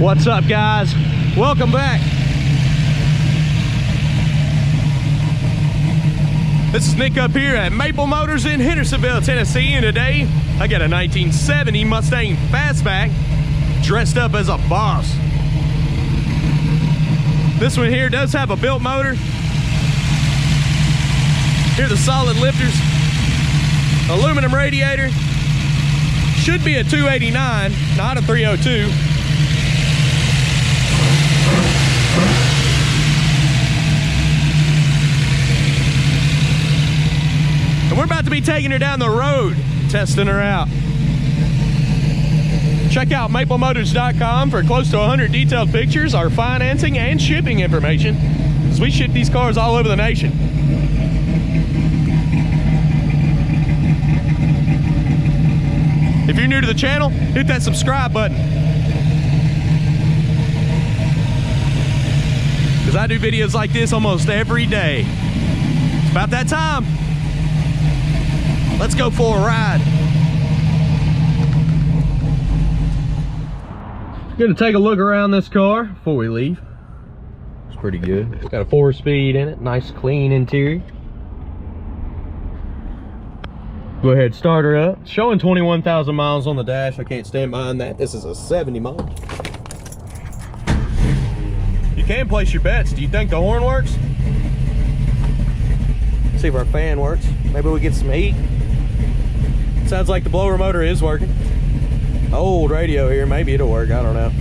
What's up, guys? Welcome back. This is Nick up here at Maple Motors in Hendersonville, Tennessee, and today I got a 1970 Mustang Fastback dressed up as a boss. This one here does have a built motor. Here are the solid lifters, aluminum radiator. Should be a 289, not a 302. And we're about to be taking her down the road, testing her out. Check out maplemotors.com for close to 100 detailed pictures, our financing and shipping information, as we ship these cars all over the nation. If you're new to the channel, hit that subscribe button, because I do videos like this almost every day. It's about that time. Let's go for a ride. Gonna take a look around this car before we leave. It's pretty good. It's got a 4-speed in it, nice clean interior. Go ahead, start her up. It's showing 21,000 miles on the dash. I can't stand behind that. This is a 70 model. You can place your bets. Do you think the horn works? See if our fan works. Maybe we get some heat. Sounds like the blower motor is working. Old radio here, maybe it'll work, I don't know.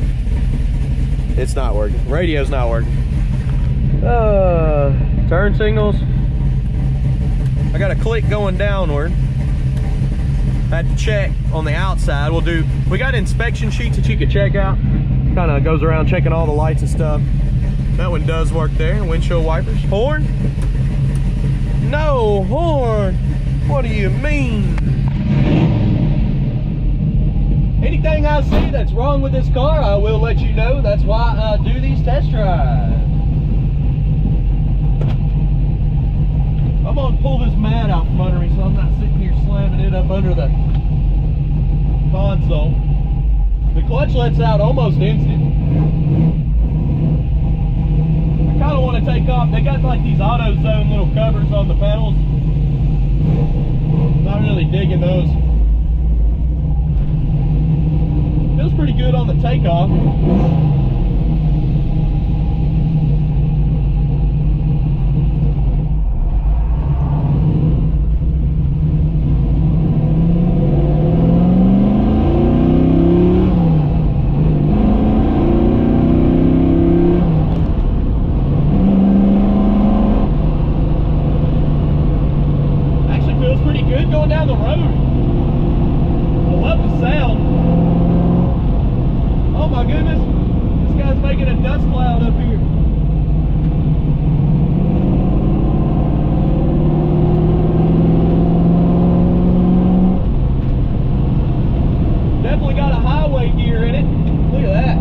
It's not working. Radio's not working. Turn signals. I got a click going downward. I had to check on the outside. We got inspection sheets that you can check out. Kind of goes around checking all the lights and stuff. That one does work there. Windshield wipers. Horn? No horn. What do you mean? Anything I see that's wrong with this car, I will let you know. That's why I do these test drives. I'm gonna pull this mat out from under me so I'm not sitting here slamming it up under the console. The clutch lets out almost instant. I kind of want to take off. They got like these AutoZone little covers on the pedals. Not really digging those. Feels pretty good on the takeoff. Actually feels pretty good going down the road. I love the sound. Oh my goodness, this guy's making a dust cloud up here. Definitely got a highway gear in it. Look at that.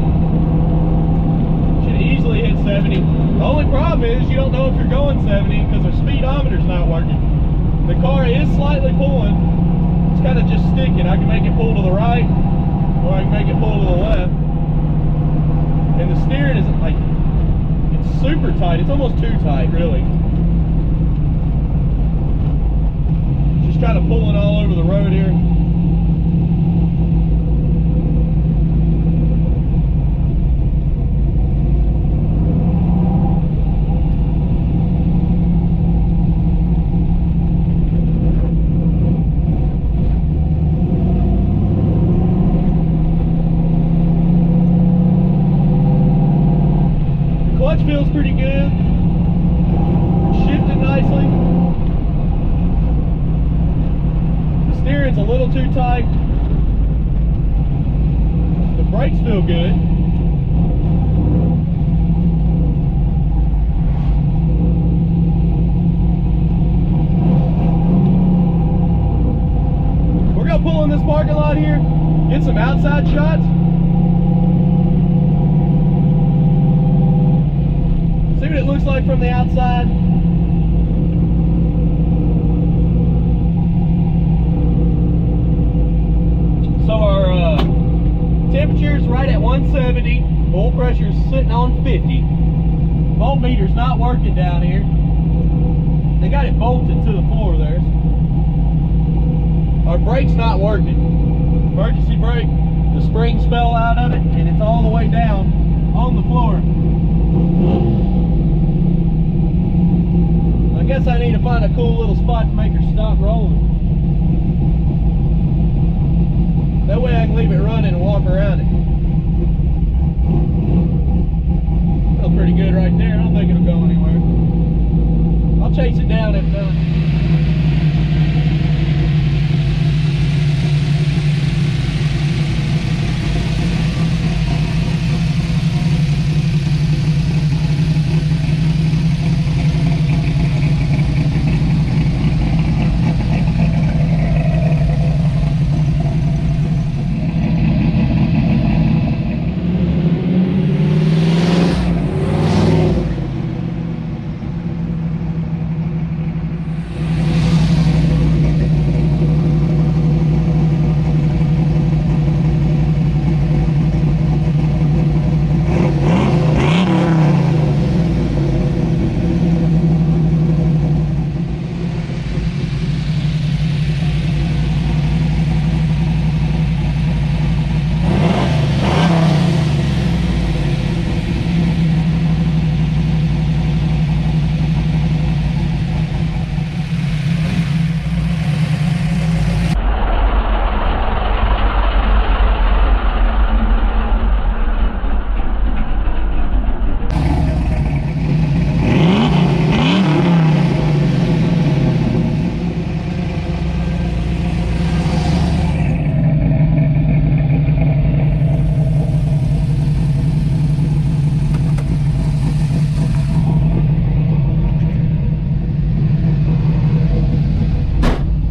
Should easily hit 70. The only problem is you don't know if you're going 70 because the speedometer's not working. The car is slightly pulling. It's kind of just sticking. I can make it pull to the right, or I can make it pull to the left. And the steering isn't like, it's super tight. It's almost too tight, really. Just kind of pulling all over the road here. Clutch feels pretty good. Shifted nicely. The steering's a little too tight. The brakes feel good. We're gonna pull in this parking lot here, get some outside shots. See what it looks like from the outside. So our temperature's right at 170. pressure is sitting on 50. Voltmeter's not working down here. They got it bolted to the floor there. Our brake's not working. Emergency brake, the springs fell out of it and it's all the way down on the floor. I guess I need to find a cool little spot to make her stop rolling. That way I can leave it running and walk around it. Feels pretty good right there. I don't think it'll go anywhere. I'll chase it down if not.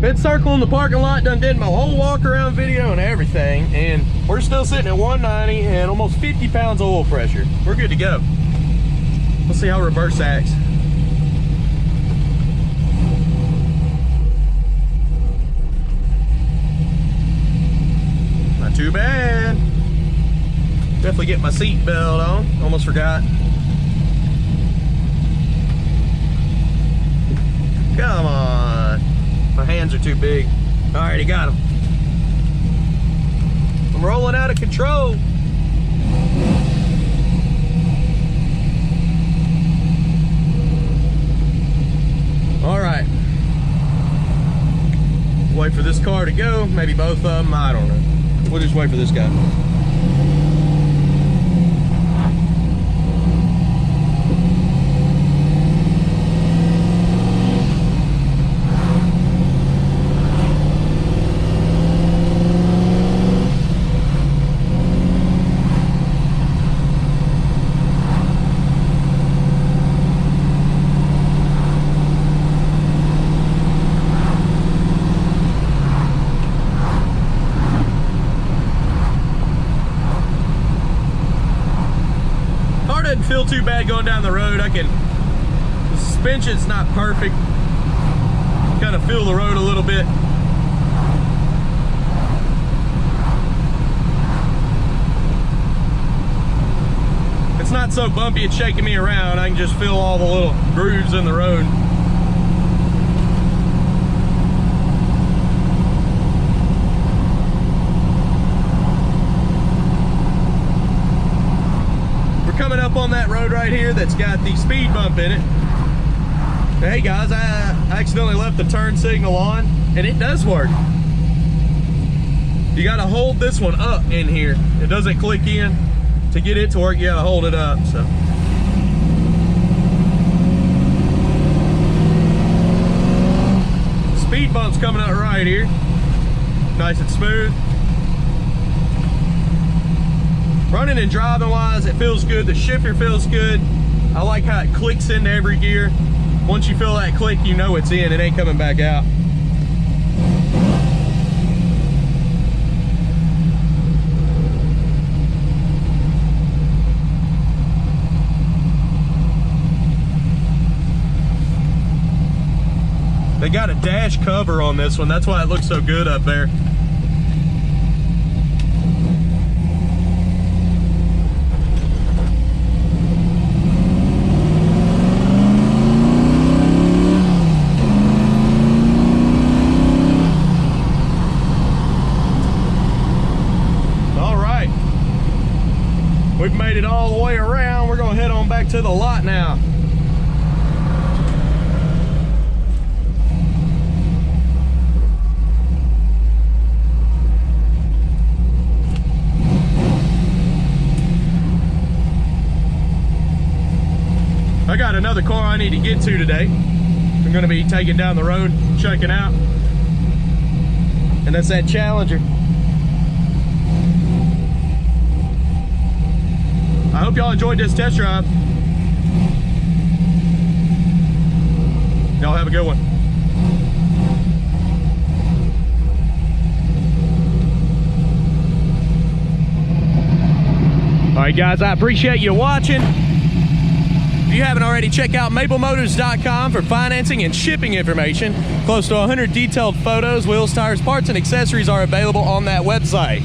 Been circling the parking lot, done did my whole walk around video and everything, and we're still sitting at 190 and almost 50 pounds of oil pressure. We're good to go. Let's see how reverse acts. Not too bad. Definitely get my seat belt on. Almost forgot. Come on. My hands are too big. Alrighty, got them. I'm rolling out of control. Alright. Wait for this car to go. Maybe both of them. I don't know. We'll just wait for this guy. Feel too bad going down the road. The suspension's not perfect. Kind of feel the road a little bit. It's not so bumpy it's shaking me around. I can just feel all the little grooves in the road. Coming up on that road right here that's got the speed bump in it. Hey guys, I accidentally left the turn signal on and it does work. You got to hold this one up in here. It doesn't click in. To get it to work, you got to hold it up. So speed bump's coming out right here. Nice and smooth. Running and driving wise, it feels good. The shifter feels good. I like how it clicks into every gear. Once you feel that click, you know it's in. It ain't coming back out. They got a dash cover on this one. That's why it looks so good up there. gonna head on back to the lot now. I got another car I need to get to today. I'm gonna be taking down the road, checking out. And that's that Challenger. I hope y'all enjoyed this test drive. Y'all have a good one. All right, guys, I appreciate you watching. If you haven't already, check out maplemotors.com for financing and shipping information. Close to 100 detailed photos, wheels, tires, parts, and accessories are available on that website.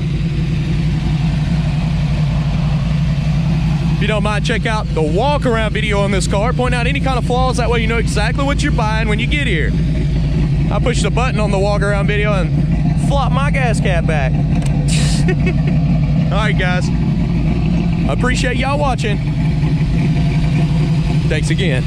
If you don't mind, check out the walk-around video on this car. Point out any kind of flaws, that way you know exactly what you're buying when you get here. I push the button on the walk-around video and flop my gas cap back. All right, guys. I appreciate y'all watching. Thanks again.